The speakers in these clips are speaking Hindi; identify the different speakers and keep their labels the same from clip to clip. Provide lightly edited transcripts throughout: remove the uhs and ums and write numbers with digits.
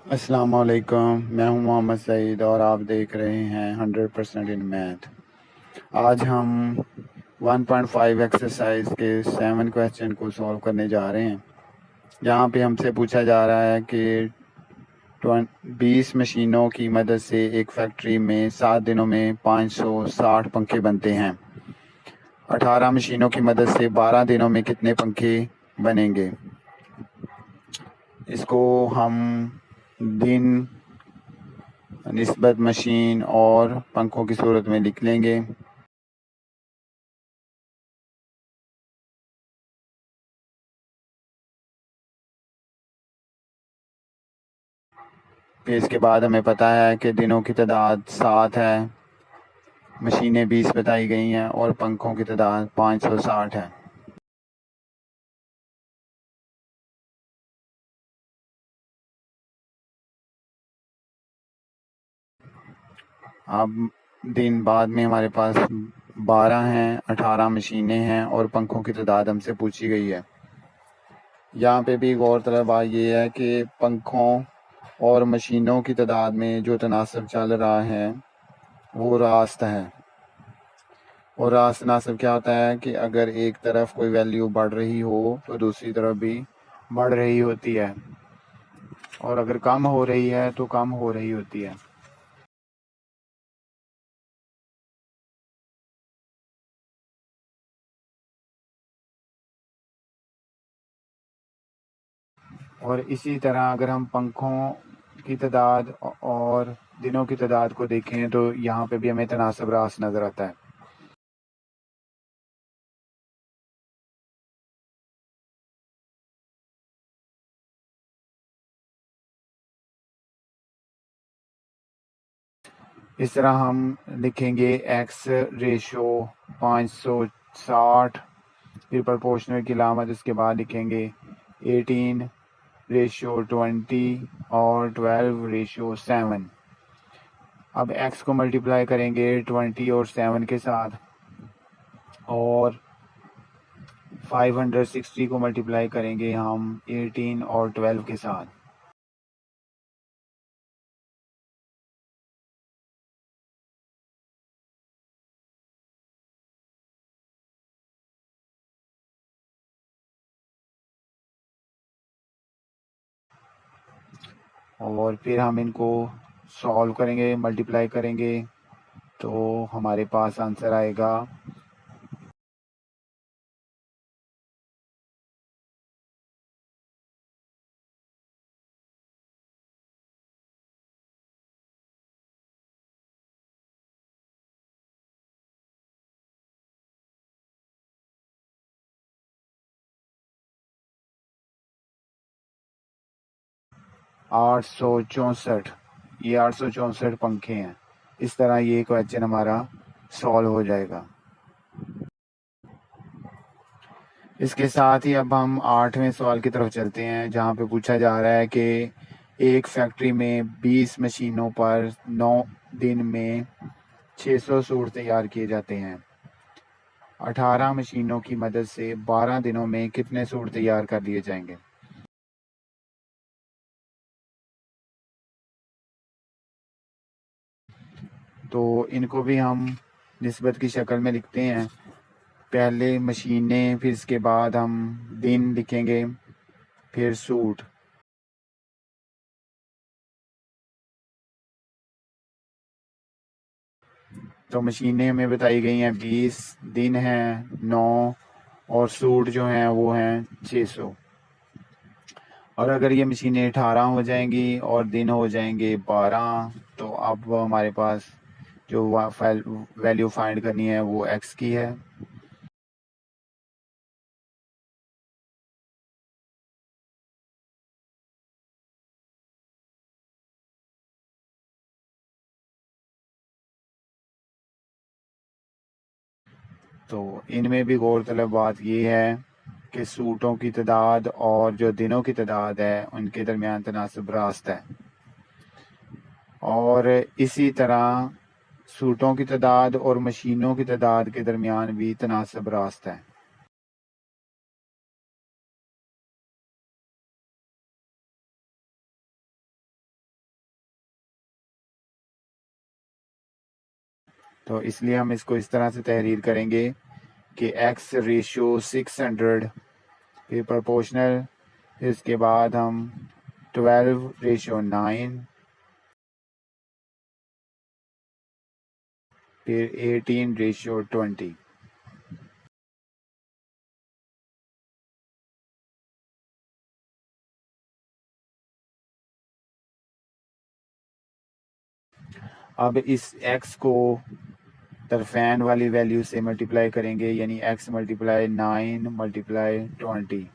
Speaker 1: अस्सलाम वालेकुम। मैं हूं मोहम्मद सईद और आप देख रहे हैं 100% इन मैथ। आज हम 1.5 एक्सरसाइज के 7 क्वेश्चन को सॉल्व करने जा रहे हैं। यहाँ पे हमसे पूछा जा रहा है कि 20 मशीनों की मदद से एक फैक्ट्री में 7 दिनों में 560 पंखे बनते हैं। 18 मशीनों की मदद से 12 दिनों में कितने पंखे बनेंगे। इसको हम दिन, निस्बत, मशीन और पंखों की सूरत में लिख लेंगे। फिर इसके बाद हमें पता है कि दिनों की तादाद 7 है, मशीनें 20 बताई गई हैं और पंखों की तादाद 560 है। अब दिन बाद में हमारे पास 12 हैं, 18 मशीनें हैं और पंखों की तादाद हमसे पूछी गई है। यहाँ पे भी गौरतलब बात ये है कि पंखों और मशीनों की तादाद में जो तनासब चल रहा है वो रास्त है। और रास्त तनासब क्या होता है कि अगर एक तरफ कोई वैल्यू बढ़ रही हो तो दूसरी तरफ भी बढ़ रही होती है, और अगर कम हो रही है तो कम हो रही होती है। और इसी तरह अगर हम पंखों की तादाद और दिनों की तादाद को देखें तो यहाँ पे भी हमें तनासब रास्त नज़र आता है। इस तरह हम लिखेंगे x रेशो 560, फिर प्रोपोर्शनल की लामत, इसके बाद लिखेंगे 18 रेशो 20 और 12 रेशो 7। अब x को मल्टीप्लाई करेंगे 20 और 7 के साथ, और 560 को मल्टीप्लाई करेंगे हम 18 और 12 के साथ। और फिर हम इनको सॉल्व करेंगे, मल्टीप्लाई करेंगे, तो हमारे पास आंसर आएगा 864। ये 864 पंखे हैं। इस तरह ये क्वेश्चन हमारा सॉल्व हो जाएगा। इसके साथ ही अब हम 8वें सवाल की तरफ चलते हैं, जहाँ पे पूछा जा रहा है कि एक फैक्ट्री में 20 मशीनों पर 9 दिन में 600 सूट तैयार किए जाते हैं। 18 मशीनों की मदद से 12 दिनों में कितने सूट तैयार कर लिए जाएंगे। तो इनको भी हम निस्बत की शक्ल में लिखते हैं। पहले मशीनें, फिर इसके बाद हम दिन लिखेंगे, फिर सूट। तो मशीनें हमें बताई गई हैं 20, दिन हैं 9 और सूट जो हैं वो हैं 600। और अगर ये मशीनें 18 हो जाएंगी और दिन हो जाएंगे 12, तो अब हमारे पास जो वैल्यू फाइंड करनी है वो एक्स की है। तो इनमें भी गौरतलब बात ये है कि सूटों की तादाद और जो दिनों की तादाद है उनके दरमियान तनासब रास्त है, और इसी तरह सूटों की तादाद और मशीनों की तादाद के दरमियान भी तनासब रास्त है। तो इसलिए हम इसको इस तरह से तहरीर करेंगे कि x रेशियो 600, फिर प्रोपोर्शनल, फिर उसके बाद हम 12 रेशियो 9, फिर 18 रेशियो 20। अब इस x को तरफैन वाली वैल्यू से मल्टीप्लाई करेंगे, यानी x multiply 9 multiply 20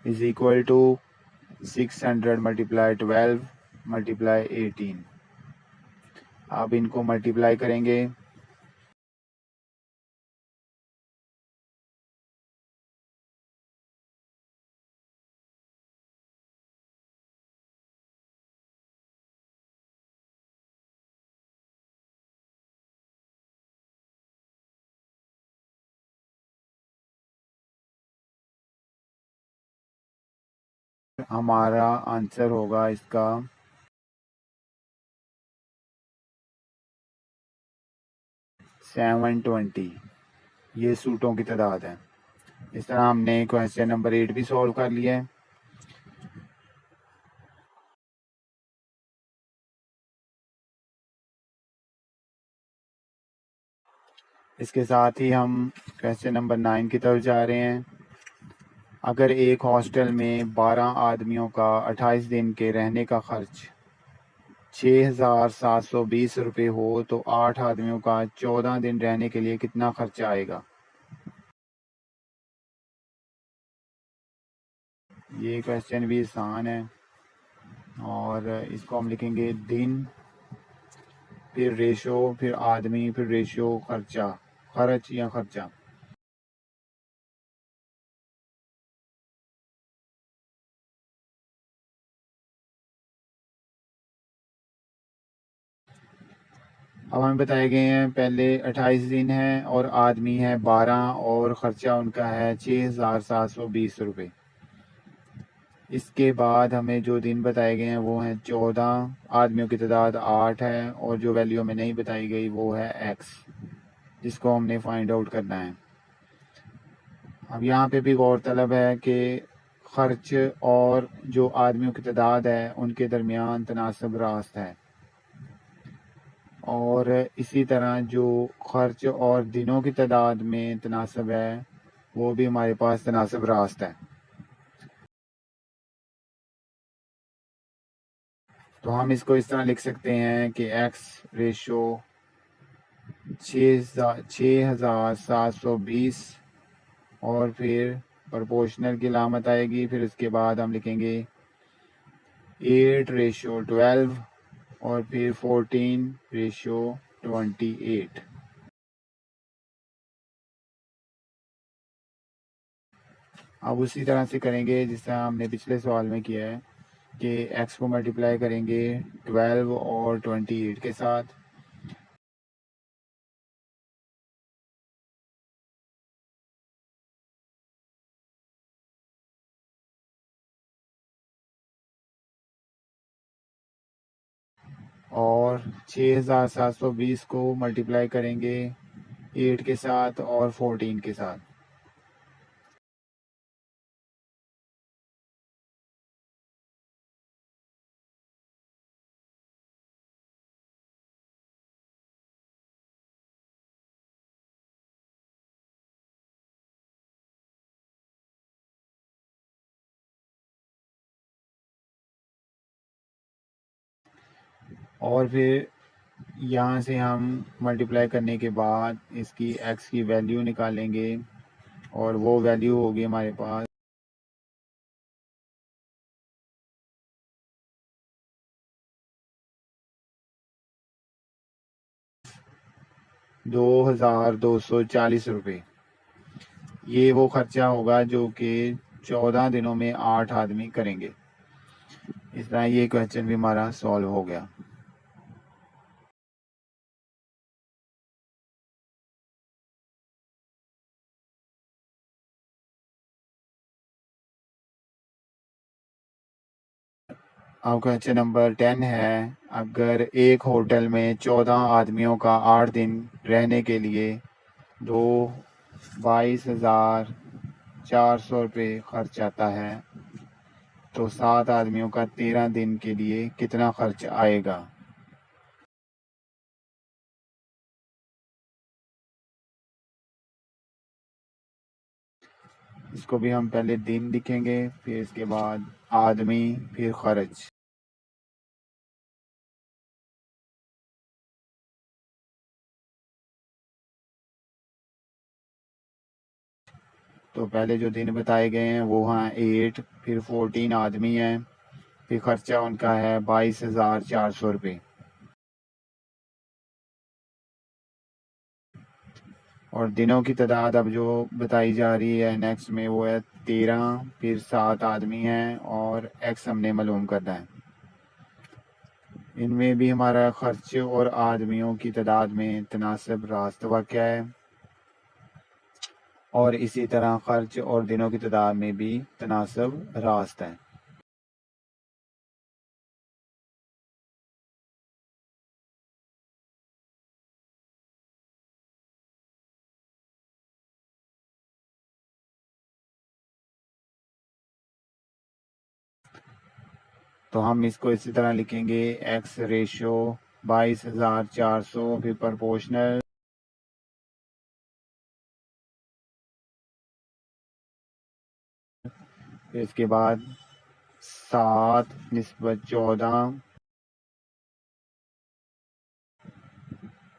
Speaker 1: is equal to 600 multiply 12 multiply 18। अब इनको मल्टीप्लाई करेंगे। हमारा आंसर होगा इसका 720। ये सूटों की तादाद है। इस तरह हमने क्वेश्चन नंबर 8 भी सॉल्व कर लिया है। इसके साथ ही हम क्वेश्चन नंबर 9 की तरफ जा रहे हैं। अगर एक हॉस्टल में 12 आदमियों का 28 दिन के रहने का खर्च 6,720 रुपये हो तो 8 आदमियों का 14 दिन रहने के लिए कितना खर्चा आएगा। ये क्वेश्चन भी आसान है और इसको हम लिखेंगे दिन, फिर रेशो, फिर आदमी, फिर रेशियो खर्चा, खर्च या खर्चा। अब हमें बताए गए हैं पहले 28 दिन है और आदमी है 12 और ख़र्चा उनका है 6,720 रुपये। इसके बाद हमें जो दिन बताए गए हैं वो हैं 14, आदमियों की तादाद 8 है और जो वैल्यू हमें नहीं बताई गई वो है x, जिसको हमने फाइंड आउट करना है। अब यहाँ पे भी गौरतलब है कि ख़र्च और जो आदमियों की तादाद है उनके दरमियान तनासब रास्त है, और इसी तरह जो खर्च और दिनों की तादाद में तनासब है वो भी हमारे पास तनासब रास्त है। तो हम इसको इस तरह लिख सकते हैं कि x रेशो 6,720 और फिर प्रोपोर्शनल की लामत आएगी, फिर उसके बाद हम लिखेंगे 8 रेशो 12 और फिर 14 रेशो 28। अब उसी तरह से करेंगे जिस तरह हमने पिछले सवाल में किया है कि x को मल्टीप्लाई करेंगे 12 और 28 के साथ, और 6,720 को मल्टीप्लाई करेंगे 8 के साथ और 14 के साथ। और फिर यहाँ से हम मल्टीप्लाई करने के बाद इसकी x की वैल्यू निकालेंगे और वो वैल्यू होगी हमारे पास 2,240 रुपये। ये वो खर्चा होगा जो कि 14 दिनों में 8 आदमी करेंगे। इस तरह ये क्वेश्चन भी हमारा सॉल्व हो गया। अब क्वेश्चन नंबर 10 है, अगर एक होटल में 14 आदमियों का 8 दिन रहने के लिए दो 22,400 रुपये खर्च आता है तो 7 आदमियों का 13 दिन के लिए कितना खर्च आएगा। इसको भी हम पहले दिन लिखेंगे, फिर इसके बाद आदमी, फिर खर्च। तो पहले जो दिन बताए गए हैं वो हैं 8, फिर 14 आदमी हैं, फिर खर्चा उनका है 22,400 रुपये। और दिनों की तादाद अब जो बताई जा रही है नेक्स्ट में वो है 13, फिर 7 आदमी हैं और एक्स हमने मालूम करना है। इनमें भी हमारा खर्च और आदमियों की तादाद में तनासब रास्त वाक़या है, और इसी तरह खर्च और दिनों की तादाद में भी तनासब रास्त है। तो हम इसको इसी तरह लिखेंगे, एक्स रेशो 22,400, फिर प्रोपोर्शनल, फिर इसके बाद 7/14,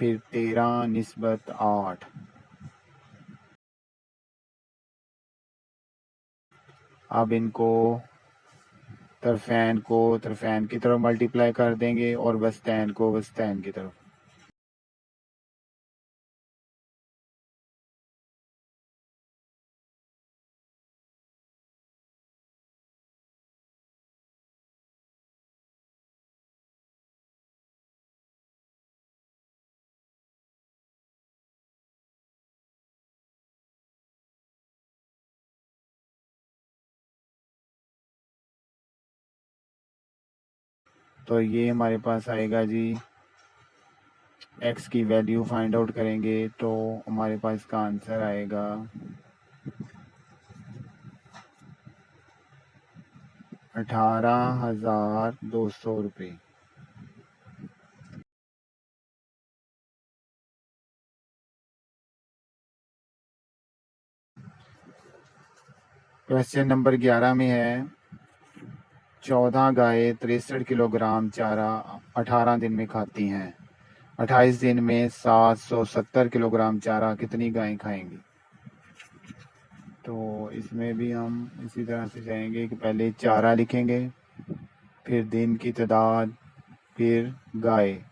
Speaker 1: फिर 13/8। अब इनको तरफैन की तरफ मल्टीप्लाई कर देंगे और वस्तैन को वस्तैन की तरफ। तो ये हमारे पास आएगा जी, एक्स की वैल्यू फाइंड आउट करेंगे तो हमारे पास इसका आंसर आएगा 18,200 रुपये। क्वेश्चन नंबर 11 में है 14 गाय 63 किलोग्राम चारा 18 दिन में खाती हैं, 28 दिन में 770 किलोग्राम चारा कितनी गायें खाएंगी। तो इसमें भी हम इसी तरह से जाएंगे कि पहले चारा लिखेंगे, फिर दिन की तादाद, फिर गाय।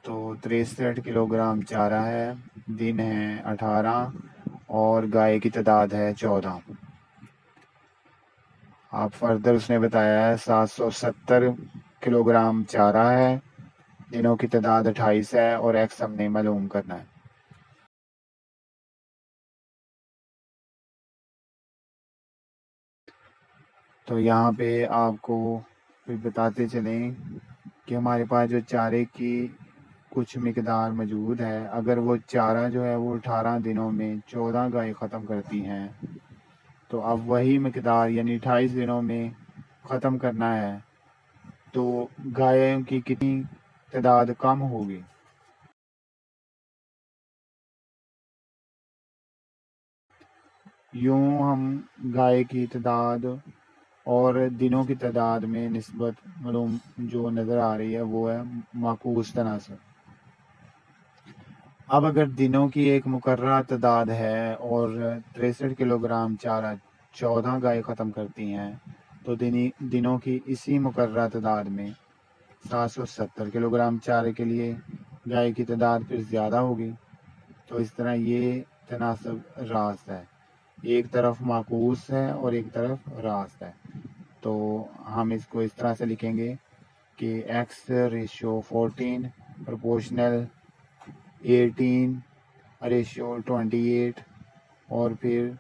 Speaker 1: तो 63 किलोग्राम चारा है, दिन है 18 और गाय की तादाद है 14। आप फर्दर उसने बताया है 770 किलोग्राम चारा है, दिनों की तादाद 28 है और एक्स हमने मालूम करना है। तो यहाँ पे आपको फिर बताते चलें कि हमारे पास जो चारे की कुछ मिकदार मौजूद है, अगर वो चारा जो है वो 18 दिनों में 14 गाय ख़त्म करती हैं, तो अब वही मिकदार यानी 28 दिनों में ख़त्म करना है तो गायों की कितनी तादाद कम होगी। यूँ हम गाय की तादाद और दिनों की तादाद में निस्बत मालूम जो नज़र आ रही है वो है माकूस तनासब। अब अगर दिनों की एक मुकर्रर तादाद है और 63 किलोग्राम चारा 14 गाय ख़त्म करती हैं, तो दिनों की इसी मुकर्रर तादाद में 770 किलोग्राम चारे के लिए गाय की तादाद फिर ज़्यादा होगी। तो इस तरह ये तनासब रास्त है, एक तरफ माकूस है और एक तरफ रास्त है। तो हम इसको इस तरह से लिखेंगे कि एक्स रेशो 14, प्रोपोर्शनल 18, रेशो 28, और फिर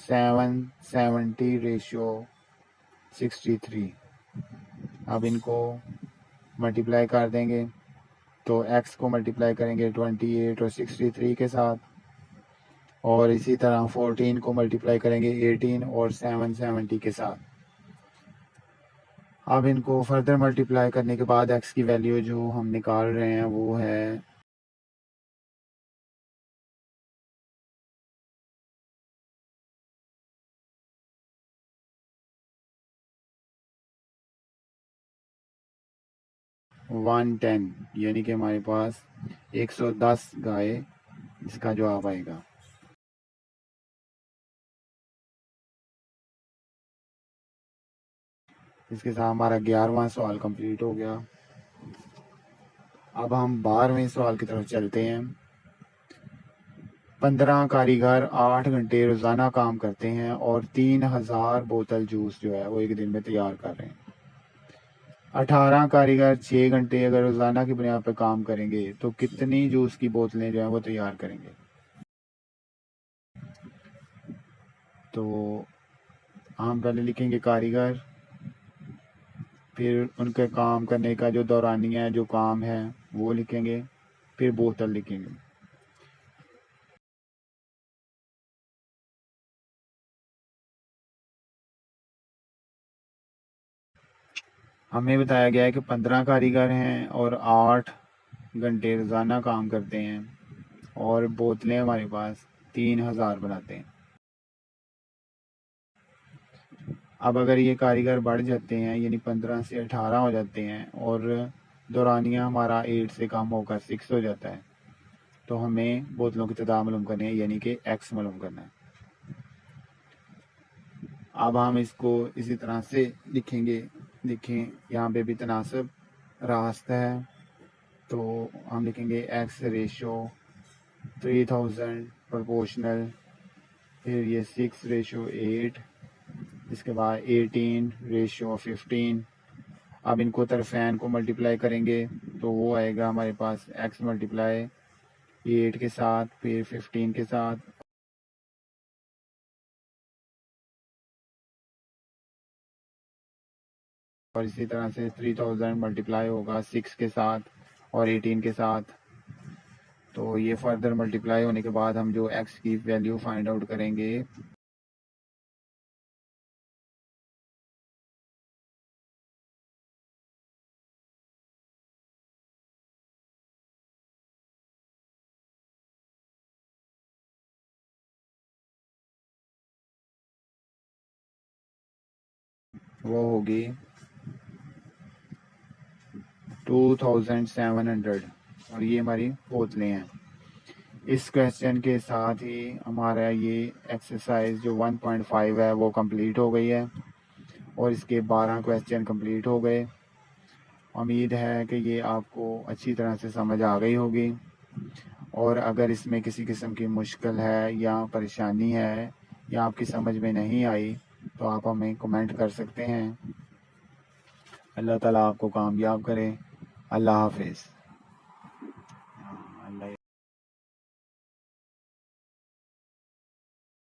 Speaker 1: 770/63। अब इनको मल्टीप्लाई कर देंगे, तो x को मल्टीप्लाई करेंगे 28 और 63 के साथ, और इसी तरह 14 को मल्टीप्लाई करेंगे 18 और 770 के साथ। अब इनको फर्दर मल्टीप्लाई करने के बाद x की वैल्यू जो हम निकाल रहे हैं वो है 110, यानी कि हमारे पास 110 गाय इसका जवाब आएगा। इसके साथ हमारा 11वां सवाल कंप्लीट हो गया। अब हम 12वें सवाल की तरफ चलते हैं। 15 कारीगर 8 घंटे रोज़ाना काम करते हैं और 3000 बोतल जूस जो है वो एक दिन में तैयार कर रहे हैं। 18 कारीगर 6 घंटे अगर रोज़ाना की बुनियाद पर काम करेंगे तो कितनी जूस की बोतलें जो है वो तैयार करेंगे। तो हम पहले लिखेंगे कारीगर, फिर उनके काम करने का जो दौरानिया है, जो काम है वो लिखेंगे, फिर बोतल लिखेंगे। हमें बताया गया है कि 15 कारीगर हैं और 8 घंटे रोज़ाना काम करते हैं और बोतलें हमारे पास 3000 बनाते हैं। अब अगर ये कारीगर बढ़ जाते हैं, यानी 15 से 18 हो जाते हैं और दौरानिया हमारा 8 से कम होकर 6 हो जाता है, तो हमें बोतलों की तादाद मालूम करनी है, यानी कि x मालूम करना है। अब हम इसको इसी तरह से लिखेंगे। देखें यहाँ पे भी तनासब रास्त है, तो हम लिखेंगे x रेशो 3000 प्रोपोर्शनल, फिर ये 6/8, इसके बाद 18/15। अब इनको तरफैन को मल्टीप्लाई करेंगे तो वो आएगा हमारे पास x मल्टीप्लाई 8 के साथ, फिर 15 के साथ, और इसी तरह से 3000 मल्टीप्लाई होगा 6 के साथ और 18 के साथ। तो ये फर्दर मल्टीप्लाई होने के बाद हम जो x की वैल्यू फाइंड आउट करेंगे वो होगी 2700, और ये हमारी बोतलें हैं। इस क्वेश्चन के साथ ही हमारा ये एक्सरसाइज जो 1.5 है वो कंप्लीट हो गई है और इसके 12 क्वेश्चन कंप्लीट हो गए। उम्मीद है कि ये आपको अच्छी तरह से समझ आ गई होगी, और अगर इसमें किसी किस्म की मुश्किल है या परेशानी है या आपकी समझ में नहीं आई तो आप हमें कमेंट कर सकते हैं। अल्लाह ताला आपको कामयाब करे। अल्लाह हाफिज़।